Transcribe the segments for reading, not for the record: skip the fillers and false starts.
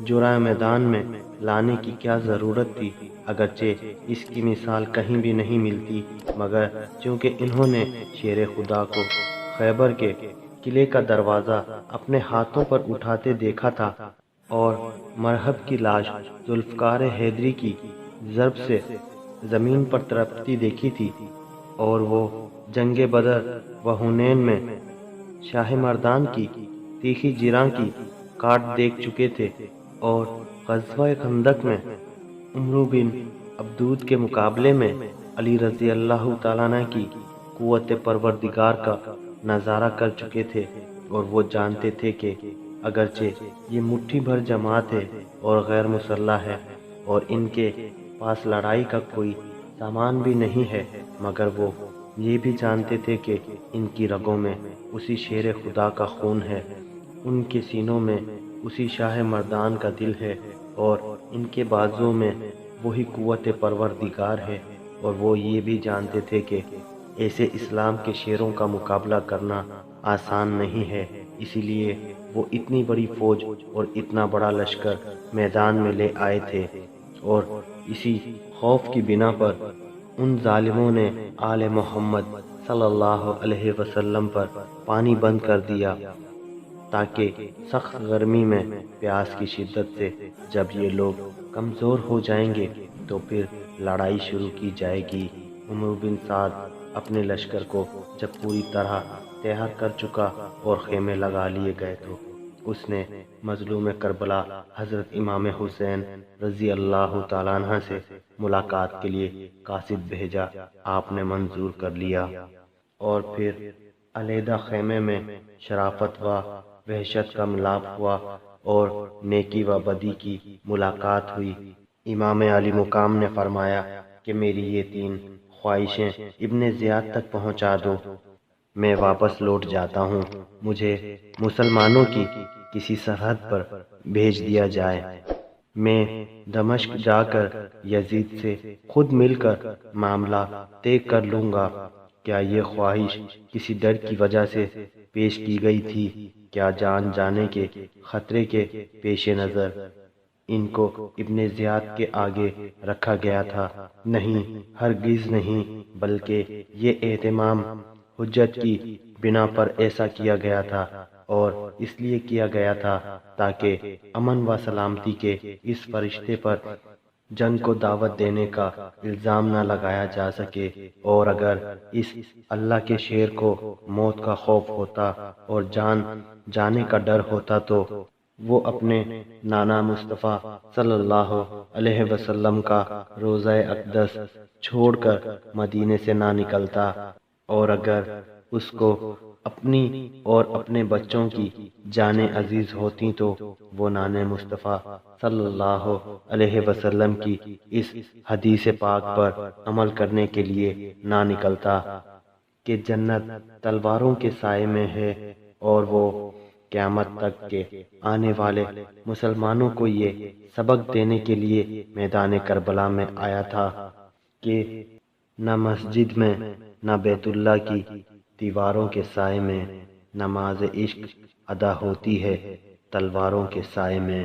جرائے میدان میں لانے کی کیا ضرورت تھی، اگرچہ اس کی مثال کہیں بھی نہیں ملتی، مگر چونکہ انہوں نے شیر خدا کو خیبر کے قلعے کا دروازہ اپنے ہاتھوں پر اٹھاتے دیکھا تھا اور مرہب کی لاش ذوالفقار حیدری کی ضرب سے زمین پر تڑپتی دیکھی تھی، اور وہ جنگ بدر و حنین میں شاہ مردان کی تیخی جراں کی کاٹ دیکھ چکے تھے، اور غزوہ خندق میں عمرو بن عبدود کے مقابلے میں علی رضی اللہ تعالیٰ عنہ کی قوت پروردگار کا نظارہ کر چکے تھے، اور وہ جانتے تھے کہ اگرچہ یہ مٹھی بھر جماعت ہے اور غیر مسلح ہے اور ان کے پاس لڑائی کا کوئی سامان بھی نہیں ہے، مگر وہ یہ بھی جانتے تھے کہ ان کی رگوں میں اسی شیر خدا کا خون ہے، ان کے سینوں میں اسی شاہ مردان کا دل ہے، اور ان کے بازوؤں میں وہی قوت پروردگار ہے، اور وہ یہ بھی جانتے تھے کہ ایسے اسلام کے شیروں کا مقابلہ کرنا آسان نہیں ہے، اسی لیے وہ اتنی بڑی فوج اور اتنا بڑا لشکر میدان میں لے آئے تھے، اور اسی خوف کی بنا پر ان ظالموں نے آل محمد صلی اللہ علیہ وسلم پر پانی بند کر دیا، تاکہ سخت گرمی میں پیاس کی شدت سے جب یہ لوگ کمزور ہو جائیں گے تو پھر لڑائی شروع کی جائے گی۔ عمرو بن سعد اپنے لشکر کو جب پوری طرح تیار کر چکا اور خیمے لگا لیے گئے تو اس نے مظلوم کربلا حضرت امام حسین رضی اللہ تعالیٰ عنہ سے ملاقات کے لیے قاصد بھیجا، آپ نے منظور کر لیا، اور پھر علیحدہ خیمے میں شرافت و وحشت کا ملاپ ہوا اور نیکی و بدی کی ملاقات ہوئی۔ امام علی مقام نے فرمایا کہ میری یہ 3 خواہشیں ابن زیاد تک پہنچا دو، میں واپس لوٹ جاتا ہوں، مجھے مسلمانوں کی کسی سرحد پر بھیج دیا جائے، میں دمشق جا کر یزید سے خود مل کر معاملہ طے کر لوں گا۔ کیا یہ خواہش کسی ڈر کی وجہ سے پیش کی گئی تھی؟ کیا جان جانے کے خطرے کے پیش نظر ان کو ابن زیاد کے آگے رکھا گیا تھا؟ نہیں، ہرگز نہیں، بلکہ یہ اہتمام حجت کی بنا پر ایسا کیا گیا تھا، اور اس لیے کیا گیا تھا تاکہ امن و سلامتی کے اس فرشتے پر جنگ کو دعوت دینے کا الزام نہ لگایا جا سکے، اور اگر اس اللہ کے شیر کو موت کا خوف ہوتا اور جان جانے کا ڈر ہوتا تو وہ اپنے نانا مصطفیٰ صلی اللہ علیہ وسلم کا روضہ اقدس چھوڑ کر مدینے سے نہ نکلتا، اور اگر اس کو اپنی اور اپنے بچوں کی جانیں عزیز ہوتی تو وہ نانے مصطفیٰ صلی اللہ علیہ وسلم کی اس حدیث پاک پر عمل کرنے کے لیے نہ نکلتا کہ جنت تلواروں کے سائے میں ہے، اور وہ قیامت تک کے آنے والے مسلمانوں کو یہ سبق دینے کے لیے میدان کربلا میں آیا تھا کہ نہ مسجد میں، نہ بیت اللہ کی دیواروں کے سائے میں نماز عشق ادا ہوتی ہے، تلواروں کے سائے میں۔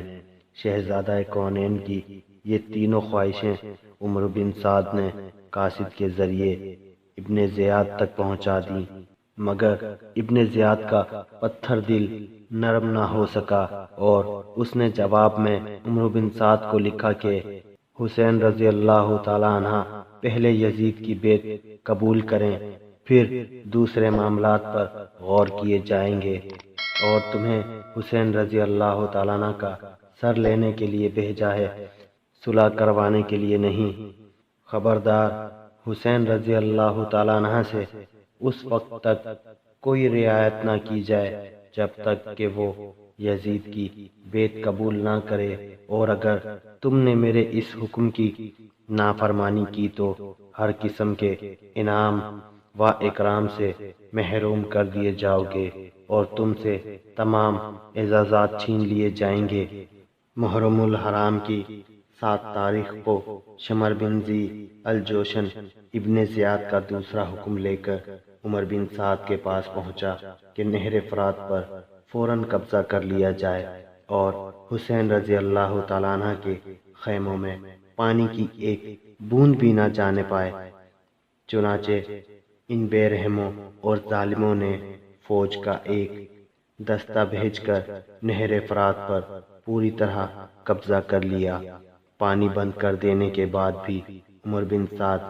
شہزادہ کونین کی یہ تینوں خواہشیں عمرو بن سعد نے قاصد کے ذریعے ابن زیاد تک پہنچا دیں، مگر ابن زیاد کا پتھر دل نرم نہ ہو سکا، اور اس نے جواب میں عمرو بن سعد کو لکھا کہ حسین رضی اللہ تعالیٰ عنہ پہلے یزید کی بیعت قبول کریں، پھر دوسرے معاملات پر غور کیے جائیں گے، اور تمہیں حسین رضی اللہ تعالیٰ عنہ کا سر لینے کے لیے بھیجا ہے، صلح کروانے کے لیے نہیں۔ خبردار، حسین رضی اللہ تعالیٰ عنہ سے اس وقت تک کوئی رعایت نہ کی جائے جب تک کہ وہ یزید کی بیعت قبول نہ کرے، اور اگر تم نے میرے اس حکم کی نافرمانی کی تو ہر قسم کے انعام و اکرام سے محروم کر دیے جاؤ گے، اور تم سے تمام اعزازات چھین لیے جائیں گے۔ محرم الحرام کی 7 تاریخ کو شمر بن ذی الجوشن ابن زیاد کا دوسرا حکم لے کر عمر بن سعد کے پاس پہنچا کہ نہر فرات پر فوراً قبضہ کر لیا جائے، اور حسین رضی اللہ تعالیٰ عنہ کے خیموں میں پانی کی ایک بوند بھی نہ جانے پائے۔ چنانچہ ان بے رحموں اور ظالموں نے فوج کا ایک دستہ بھیج کر نہر فرات پر پوری طرح قبضہ کر لیا۔ پانی بند کر دینے کے بعد بھی عمر بن سعد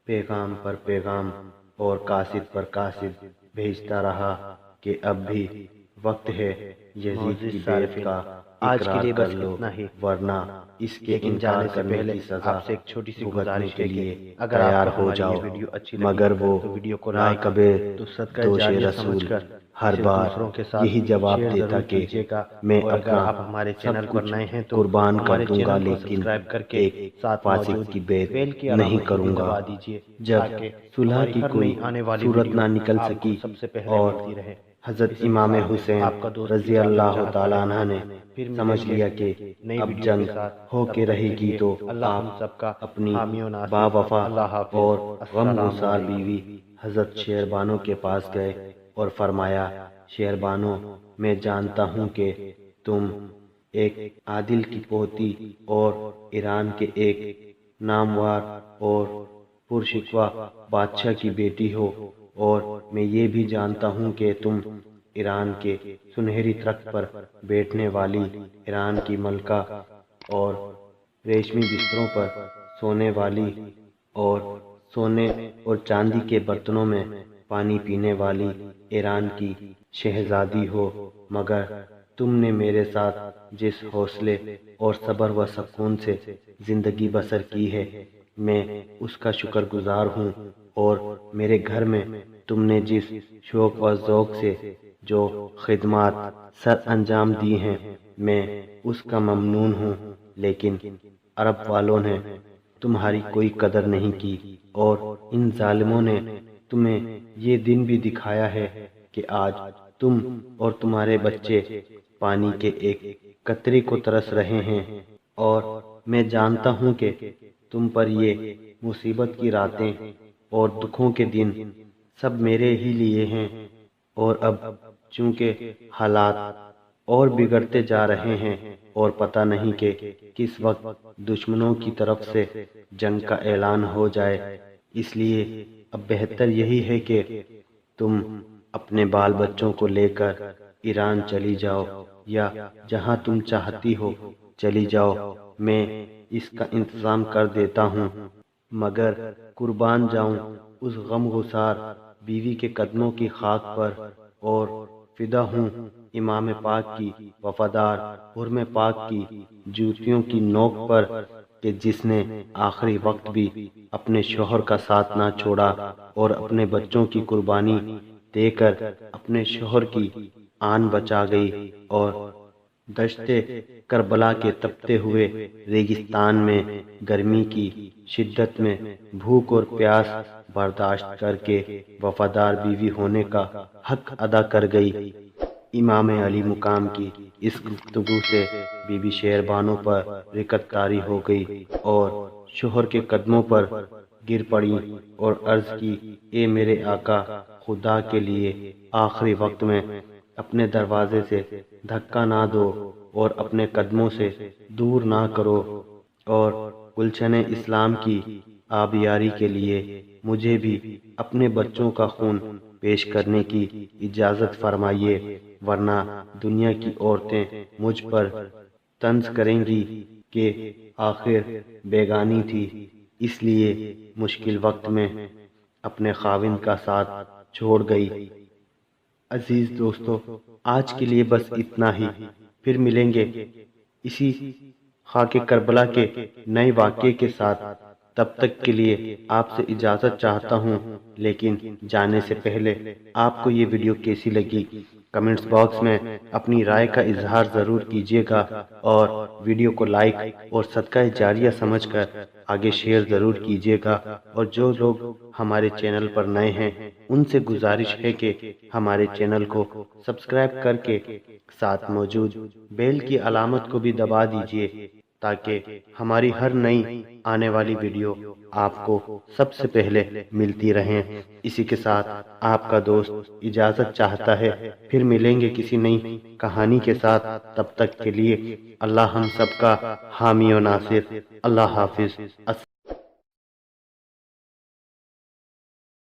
پیغام پر پیغام اور قاصد پر قاصد بھیجتا رہا کہ اب بھی وقت ہے یزید کی بیعت کا اقرار کر لو، ورنہ اس کے انکار کرنے کی سزا بھگتنے کے لیے تیار ہو جاؤ۔ مگر وہ ناقابل دوش رسول ہر بار یہی جواب دیتا کہ میں اپنا سب کچھ قربان کر دوں گا، لیکن ایک فاسق کی بیعت نہیں کروں گا۔ جب صلح کی کوئی صورت نہ نکل سکی اور حضرت امام حسین رضی اللہ تعالیٰ عنہ نے سمجھ لیا کہ اب جنگ ہو کے رہے گی، تو آپ اپنی باوفا اور غم گسار بیوی حضرت شیربانو کے پاس گئے اور فرمایا، شیربانو، میں جانتا ہوں کہ تم ایک عادل کی پوتی اور ایران کے ایک نامور اور پرشکوہ بادشاہ کی بیٹی ہو، اور میں یہ بھی جانتا ہوں کہ تم ایران کے سنہری تخت پر بیٹھنے والی ایران کی ملکہ اور ریشمی بستروں پر سونے والی اور سونے اور چاندی کے برتنوں میں پانی پینے والی ایران کی شہزادی ہو، مگر تم نے میرے ساتھ جس حوصلے اور صبر و سکون سے زندگی بسر کی ہے، میں اس کا شکر گزار ہوں، اور میرے گھر میں تم نے جس شوق و ذوق سے جو خدمات سر انجام دی ہیں، میں اس کا ممنون ہوں۔ لیکن عرب والوں نے تمہاری کوئی قدر نہیں کی، اور ان ظالموں نے تمہیں یہ دن بھی دکھایا ہے کہ آج تم اور تمہارے بچے پانی کے ایک قطرے کو ترس رہے ہیں، اور میں جانتا ہوں کہ تم پر یہ مصیبت کی راتیں اور دکھوں کے دن سب میرے ہی لیے ہیں، اور اب چونکہ حالات اور بگڑتے جا رہے ہیں اور پتہ نہیں کہ کس وقت دشمنوں کی طرف سے جنگ کا اعلان ہو جائے، اس لیے اب بہتر یہی ہے کہ تم اپنے بال بچوں کو لے کر ایران چلی جاؤ، یا جہاں تم چاہتی ہو چلی جاؤ، میں اس کا انتظام کر دیتا ہوں، مگر قربان جاؤں اس غم گسار بیوی کے قدموں کی خاک پر، اور فدا ہوں امام پاک کی وفادار حرم پاک کی جوتیوں کی نوک پر کہ جس نے آخری وقت بھی اپنے شوہر کا ساتھ نہ چھوڑا اور اپنے بچوں کی قربانی دے کر اپنے شوہر کی آن بچا گئی، اور دشت کربلا کے تپتے ہوئے ریگستان میں گرمی کی شدت میں بھوک اور پیاس برداشت کر کے وفادار بیوی ہونے کا حق ادا کر گئی۔ امام علی مقام کی اس گفتگو سے بی بی شیربانو پر رکت طاری ہو گئی اور شوہر کے قدموں پر گر پڑی اور عرض کی، اے میرے آقا، خدا کے لیے آخری وقت میں اپنے دروازے سے دھکا نہ دو اور اپنے قدموں سے دور نہ کرو، اور گلشن اسلام کی آبیاری کے لیے مجھے بھی اپنے بچوں کا خون پیش کرنے کی اجازت فرمائیے، ورنہ دنیا کی عورتیں مجھ پر طنز کریں گی کہ آخر بیگانی تھی، اس لیے مشکل وقت میں اپنے خاوند کا ساتھ چھوڑ گئی۔ عزیز دوستو، آج کے لیے بس اتنا ہی، پھر ملیں گے اسی خاک کربلا کے نئے واقعے کے ساتھ۔ تب تک کے لیے آپ سے اجازت چاہتا ہوں، لیکن جانے سے پہلے آپ کو یہ ویڈیو کیسی لگی کمنٹس باکس میں اپنی رائے کا اظہار ضرور کیجیے گا، اور ویڈیو کو لائک اور صدقہ جاریہ سمجھ کر آگے شیئر ضرور کیجیے گا، اور جو لوگ ہمارے چینل پر نئے ہیں ان سے گزارش ہے کہ ہمارے چینل کو سبسکرائب کر کے ساتھ موجود بیل کی علامت کو بھی دبا دیجیے تاکہ ہماری ہر نئی آنے والی ویڈیو آپ کو سب سے پہلے ملتی رہیں۔ اسی کے ساتھ آپ کا دوست اجازت چاہتا ہے، پھر ملیں گے کسی نئی کہانی کے ساتھ۔ تب تک کے لیے اللہ ہم سب کا حامی و ناصر۔ اللہ حافظ۔